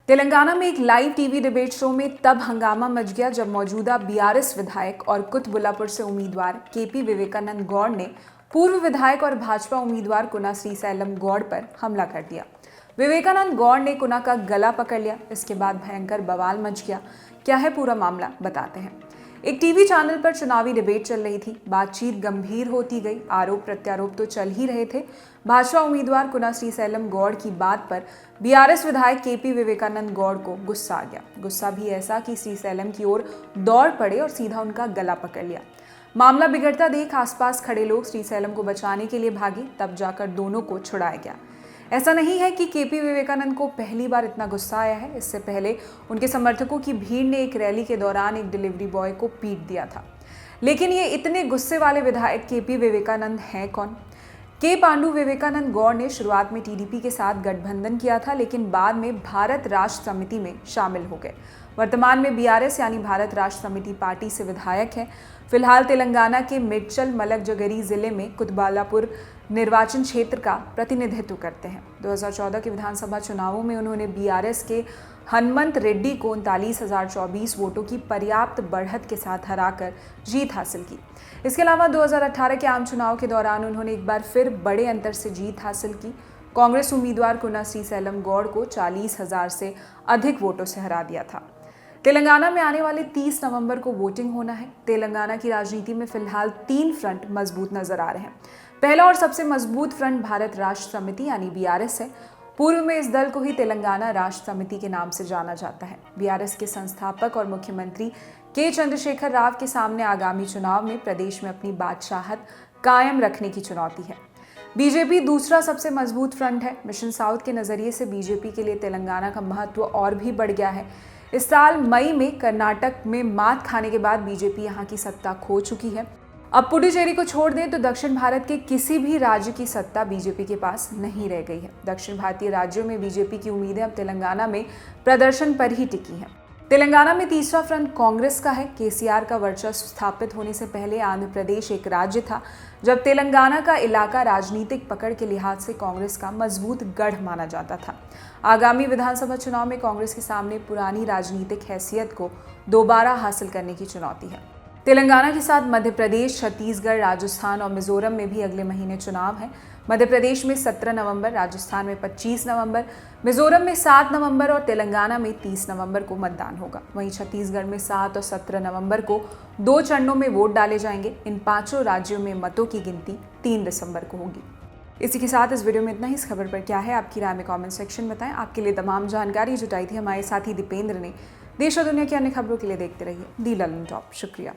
तेलंगाना में एक live TV debate show में तब हंगामा मच गया जब मौजूदा बीआरएस विधायक और कुतबुल्लापुर से उम्मीदवार केपी विवेकानंद गौड़ ने पूर्व विधायक और भाजपा उम्मीदवार कुना श्रीसैलम गौड़ पर हमला कर दिया। विवेकानंद गौड़ ने कुना का गला पकड़ लिया। इसके बाद भयंकर बवाल मच गया। क्या है पूरा मामला, बताते हैं। एक टीवी चैनल पर चुनावी डिबेट चल रही थी। बातचीत गंभीर होती गई। आरोप प्रत्यारोप तो चल ही रहे थे। भाजपा उम्मीदवार कुना श्रीसैलम गौड़ की बात पर बीआरएस विधायक केपी विवेकानंद गौड़ को गुस्सा आ गया। गुस्सा भी ऐसा कि श्रीसैलम की ओर दौड़ पड़े और सीधा उनका गला पकड़ लिया। मामला बिगड़ता देख आसपास खड़े लोग श्रीसैलम को बचाने के लिए भागे। तब जाकर दोनों को छुड़ाया गया। ऐसा नहीं है कि केपी विवेकानंद को पहली बार इतना गुस्सा आया है। इससे पहले उनके समर्थकों की भीड़ ने एक रैली के दौरान एक डिलीवरी बॉय को पीट दिया था। लेकिन ये इतने गुस्से वाले विधायक केपी विवेकानंद हैं कौन? के पांडु विवेकानंद गौड़ ने शुरुआत में टीडीपी के साथ गठबंधन किया था, लेकिन बाद में भारत राष्ट्र समिति में शामिल हो गए। वर्तमान में बीआरएस यानी भारत राष्ट्र समिति पार्टी से विधायक हैं। फिलहाल तेलंगाना के मेड्चल मलकजगिरी जिले में कुतबुल्लापुर निर्वाचन क्षेत्र का प्रतिनिधित्व करते हैं। 2014 के विधानसभा चुनावों में उन्होंने बीआरएस के हनुमंत रेड्डी को 39,024 वोटों की पर्याप्त बढ़त के साथ हराकर जीत हासिल की। इसके अलावा 2018 के आम चुनाव के दौरान उन्होंने एक बार फिर बड़े अंतर से जीत हासिल की। कांग्रेस उम्मीदवार कुना श्रीसैलम गौड़ को 40,000 से अधिक वोटों से हरा दिया था। तेलंगाना में आने वाले 30 नवंबर को वोटिंग होना है। तेलंगाना की राजनीति में फिलहाल 3 फ्रंट मजबूत नजर आ रहे हैं। पहला और सबसे मजबूत फ्रंट भारत राष्ट्र समिति यानी बीआरएस है। पूर्व में इस दल को ही तेलंगाना राष्ट्र समिति के नाम से जाना जाता है। बीआरएस के संस्थापक और मुख्यमंत्री के चंद्रशेखर राव के सामने आगामी चुनाव में प्रदेश में अपनी बादशाहत कायम रखने की चुनौती है। बीजेपी दूसरा सबसे मजबूत फ्रंट है। मिशन साउथ के नजरिए से बीजेपी के लिए तेलंगाना का महत्व और भी बढ़ गया है। इस साल मई में कर्नाटक में मात खाने के बाद बीजेपी यहां की सत्ता खो चुकी है। अब पुडुचेरी को छोड़ दें तो दक्षिण भारत के किसी भी राज्य की सत्ता बीजेपी के पास नहीं रह गई है। दक्षिण भारतीय राज्यों में बीजेपी की उम्मीदें अब तेलंगाना में प्रदर्शन पर ही टिकी हैं। तेलंगाना में तीसरा फ्रंट कांग्रेस का है। केसीआर का वर्चस्व स्थापित होने से पहले आंध्र प्रदेश एक राज्य था, जब तेलंगाना का इलाका राजनीतिक पकड़ के लिहाज से कांग्रेस का मजबूत गढ़ माना जाता था। आगामी विधानसभा चुनाव में कांग्रेस के सामने पुरानी राजनीतिक हैसियत को दोबारा हासिल करने की चुनौती है। तेलंगाना के साथ मध्य प्रदेश, छत्तीसगढ़, राजस्थान और मिजोरम में भी अगले महीने चुनाव है। मध्य प्रदेश में 17 नवंबर, राजस्थान में 25 नवंबर, मिजोरम में 7 नवंबर और तेलंगाना में 30 नवंबर को मतदान होगा। वहीं छत्तीसगढ़ में 7 और 17 नवंबर को 2 चरणों में वोट डाले जाएंगे। इन 5 राज्यों में मतों की गिनती 3 दिसंबर को होगी। इसी के साथ इस वीडियो में इतना ही। इस खबर पर क्या है आपकी राय में कमेंट सेक्शन में बताएं। आपके लिए तमाम जानकारी जुटाई थी हमारे साथी दीपेंद्र ने। देश और दुनिया की अन्य खबरों के लिए देखते रहिए दी ललन टॉप। शुक्रिया।